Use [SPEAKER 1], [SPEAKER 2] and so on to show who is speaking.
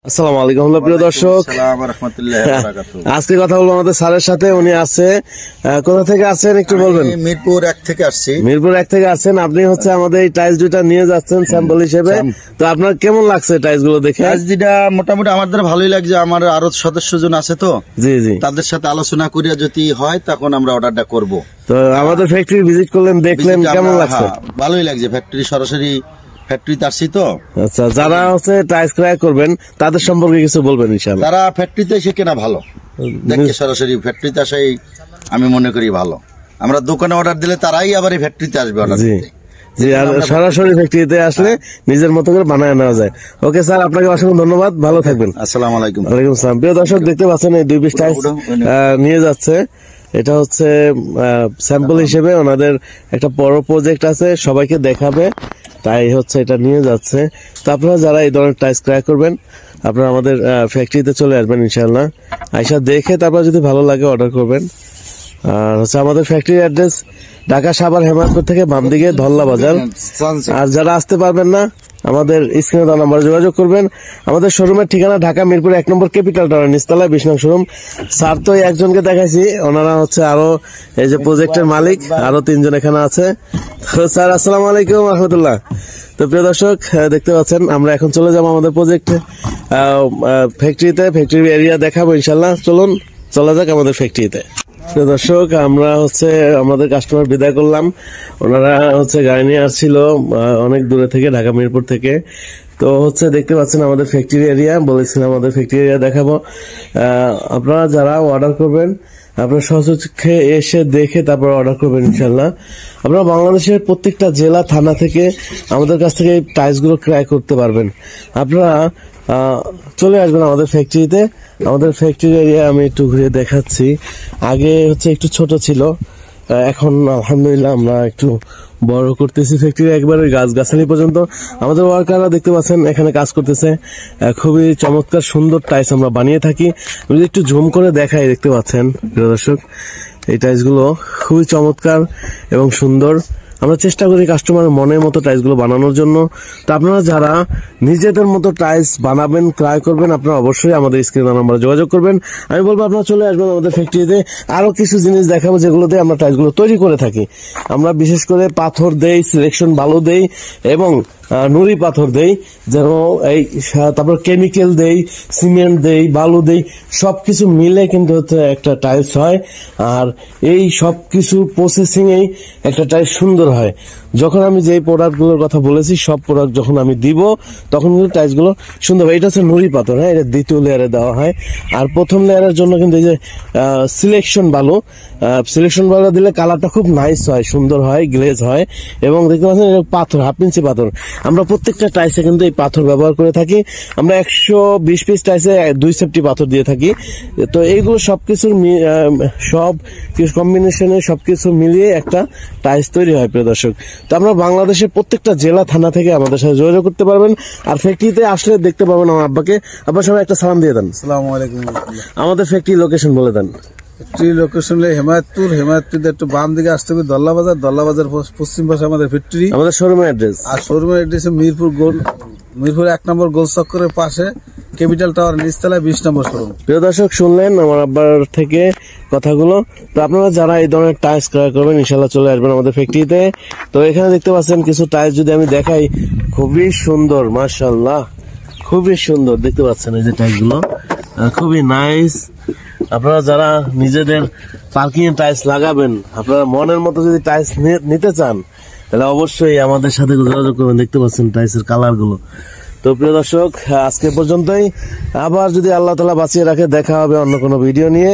[SPEAKER 1] আসসালামু আলাইকুম প্রিয় দর্শক, আজকে কথা বলবো আমাদের স্যারের সাথে। উনি আছে, কোথা থেকে আসছেন একটু বলবেন?
[SPEAKER 2] মিরপুর 1 থেকে আসছি।
[SPEAKER 1] মিরপুর 1 থেকে আসছেন। আপনি হচ্ছে আমাদের এই টাইলস দুইটা নিয়ে যাচ্ছেন স্যাম্পল হিসেবে। তো আপনার কেমন লাগছে টাইলস গুলো দেখে?
[SPEAKER 2] টাইলস দুইটা মোটামুটি আমাদের ভালোই লাগছে। আমার আরো সদস্যজন আছে, তো
[SPEAKER 1] জি জি,
[SPEAKER 2] তাদের সাথে আলোচনা করে যদি হয় তখন আমরা অর্ডারটা করব।
[SPEAKER 1] তো আমাদের ফ্যাক্টরি ভিজিট করলেন, দেখলেন, কেমন লাগছে?
[SPEAKER 2] ভালোই লাগছে। ফ্যাক্টরি সরাসরি ফ্যাক্টরিতে আসছি তো।
[SPEAKER 1] আচ্ছা, যারা হচ্ছে টাইলস ক্রয় করবেন তাদের সম্পর্কে কিছু বলবেন ইনশাআল্লাহ।
[SPEAKER 2] তারা ফ্যাক্টরিতে এসে কেনা ভালো, দেখে সরাসরি ফ্যাক্টরিতে আসাই আমি মনে করি ভালো। আমরা দোকানে অর্ডার দিলে তারাই আবার এই ফ্যাক্টরিতে আসবে অর্ডার দিতে।
[SPEAKER 1] জি, আর সরাসরি ফ্যাক্টরিতে আসলে নিজের মতো করে বানায় নেওয়া যায়। ওকে স্যার, আপনাকে অসংখ্য ধন্যবাদ, ভালো থাকবেন।
[SPEAKER 2] আসসালামু আলাইকুম।
[SPEAKER 1] ওয়ালাইকুম আসসালাম। প্রিয় দর্শক, দেখতে পাচ্ছেন এই 2 পিস টাইলস নিয়ে যাচ্ছে। এটা হচ্ছে স্যাম্পল হিসেবে ওনাদের একটা বড় প্রজেক্ট আছে, সবাইকে দেখাবে, তাই হচ্ছে এটা নিয়ে যাচ্ছে। তো আপনারা যারা এই ধরনের টাইলস ক্রয় করবেন, আপনারা আমাদের ফ্যাক্টরিতে চলে আসবেন ইনশাআল্লাহ। আইসা দেখে তারপর যদি ভালো লাগে অর্ডার করবেন। আর হচ্ছে আমাদের ফ্যাক্টরি অ্যাড্রেস ঢাকা সাভার হেমায়তপুর থেকে বাম দিকে ধল্লা বাজার। আর যারা আসতে পারবেন না, আমাদের স্ক্রিনে দেওয়া নাম্বারে যোগাযোগ করবেন। আমাদের শোরুমের ঠিকানা ঢাকা মিরপুর 1 নম্বর ক্যাপিটাল টাওয়ার নিচতলায় 20 নং শোরুম। স্যার তো একজনকে দেখাইছি, ওনারা হচ্ছে আরো এই যে প্রজেক্টের মালিক, আরো 3 জন এখানে আছে। তো স্যার, আসসালামু আলাইকুম রহমতুল্লাহ। তো প্রিয় দর্শক, দেখতে পাচ্ছেন আমরা এখন চলে যাবো আমাদের প্রজেক্টে ফ্যাক্টরিতে। ফ্যাক্টরি এরিয়া দেখাবো ইনশাল্লাহ। চলুন চলে যাক আমাদের ফ্যাক্টরিতে। দর্শক, আমরা হচ্ছে আমাদের কাস্টমার বিদায় করলাম। ওনারা হচ্ছে গাড়ি নিয়ে আসছিল অনেক দূরে থেকে, ঢাকা মিরপুর থেকে। তো হচ্ছে দেখতে পাচ্ছেন আমাদের ফ্যাক্টরি এরিয়া, বলেছিলাম আমাদের ফ্যাক্টরি এরিয়া দেখাবো। আপনারা যারা অর্ডার করবেন, আপনারা সচক্ষে এসে দেখে তারপর অর্ডার করবেন ইনশাল্লাহ। আপনারা বাংলাদেশের প্রত্যেকটা জেলা থানা থেকে আমাদের কাছ থেকে এই টাইলস গুলো ক্রয় করতে পারবেন। আপনারা চলে আসবেন আমাদের ফ্যাক্টরিতে। আমাদের ফ্যাক্টরি এরিয়া আমি একটু ঘুরে দেখাচ্ছি। আগে হচ্ছে একটু ছোট ছিল, এখন আলহামদুলিল্লাহ আমরা একটু বড় করতেছি ফ্যাক্টরি, একবার ওই গাছগাছালি পর্যন্ত। আমাদের ওয়ার্কাররা দেখতে পাচ্ছেন এখানে কাজ করতেছে। খুবই চমৎকার সুন্দর টাইলস আমরা বানিয়ে থাকি। আমি একটু জুম করে দেখাই, দেখতে পাচ্ছেন প্রিয় দর্শক, এই টাইলস গুলো খুবই চমৎকার এবং সুন্দর। আমরা চেষ্টা করি কাস্টমারের মনের মতো টাইলস গুলো বানানোর জন্য। তো আপনারা যারা নিজেদের মতো টাইলস বানাবেন, ক্রয় করবেন, আপনারা অবশ্যই আমাদের স্ক্রিনে নাম্বারে যোগাযোগ করবেন। আমি বলবো আপনারা চলে আসবেন আমাদের ফ্যাক্টরিতে। আরো কিছু জিনিস দেখাবো যেগুলোতে আমরা টাইলস গুলো তৈরি করে থাকি। আমরা বিশেষ করে পাথর দেই, সিলেকশন ভালো দেই এবং নুড়ি পাথর দেই, যেন এই তারপর কেমিক্যাল দেই, সিমেন্ট দেই, বালু দেই, সবকিছু মিলে কিন্তু হচ্ছে একটা টাইলস হয়। আর এই সবকিছু প্রসেসিং এই একটা টাইলস সুন্দর হয়। যখন আমি যে প্রোডাক্ট গুলোর কথা বলেছি, সব প্রোডাক্ট যখন আমি দিব তখন কিন্তু টাইলস গুলো সুন্দর হয়। এটা হচ্ছে নুড়ি পাথর, হ্যাঁ, এটা দ্বিতীয় লেয়ারে দেওয়া হয়। আর প্রথম লেয়ারের জন্য কিন্তু এই যে সিলেকশন বালু দিলে কালারটা খুব নাইস হয়, সুন্দর হয়, গ্লেজ হয়। এবং দেখতে পাচ্ছেন এটা পাথর, 1/2 ইঞ্চি পাথর। আমরা প্রত্যেকটা টাইলসে কিন্তু এই পাথর ব্যবহার করে থাকি। আমরা 120 পিস টাইলসে 2 সেফটি পাথর দিয়ে থাকি। তো এইগুলো সবকিছুর সব কম্বিনেশনে সবকিছু মিলিয়ে একটা টাইলস তৈরি হয় প্রিয় দর্শক। তো আমরা বাংলাদেশের প্রত্যেকটা জেলা থানা থেকে আমাদের সাথে যোগাযোগ করতে পারবেন। আর ফ্যাক্টরিতে আসলে দেখতে পাবেন আমার আব্বাকে। আব্বা, সবাই একটা সালাম দিয়ে দেন।
[SPEAKER 2] আসসালামু আলাইকুম।
[SPEAKER 1] আমাদের ফ্যাক্টরি লোকেশন বলে দেন।
[SPEAKER 2] ফ্যাক্টরি লোকেশন হেমায়তপুর একটু বাম দিকে আসতে হবে ধল্লা বাজার পশ্চিম পাশে আমাদের ফ্যাক্টরি।
[SPEAKER 1] আমাদের শোরুমের অ্যাড্রেস,
[SPEAKER 2] আর শোরুমের অ্যাড্রেস মিরপুর 1 নম্বর গোল চক্করের পাশে ক্যাপিটাল টাওয়ার নিচতলায় 20 নম্বর শোরুম।
[SPEAKER 1] প্রিয় দর্শক, শুনলেন আমার আব্বার থেকে কথাগুলো। তো আপনারা যারা এই ধরনের টাইলস ক্রয় করবেন, ইনশাল্লাহ চলে আসবেন আমাদের ফ্যাক্টরিতে। তো এখানে দেখতে পাচ্ছেন কিছু টাইলস যদি আমি দেখাই, খুবই সুন্দর, মাশাআল্লাহ, খুবই সুন্দর। দেখতে পাচ্ছেন এই যে টাইলস গুলো খুবই নাইস। আপনারা যারা নিজেদের পার্কিং এ টাইলস লাগাবেন, আপনারা মনের মতো যদি টাইলস নিতে চান, তাহলে অবশ্যই আমাদের সাথে যোগাযোগ করবেন। দেখতে পাচ্ছেন টাইলসের কালার গুলো। তো প্রিয় দর্শক, আজকে পর্যন্তই। আবার যদি আল্লাহ তাআলা বাঁচিয়ে রাখে, দেখা হবে অন্য কোনো ভিডিও নিয়ে।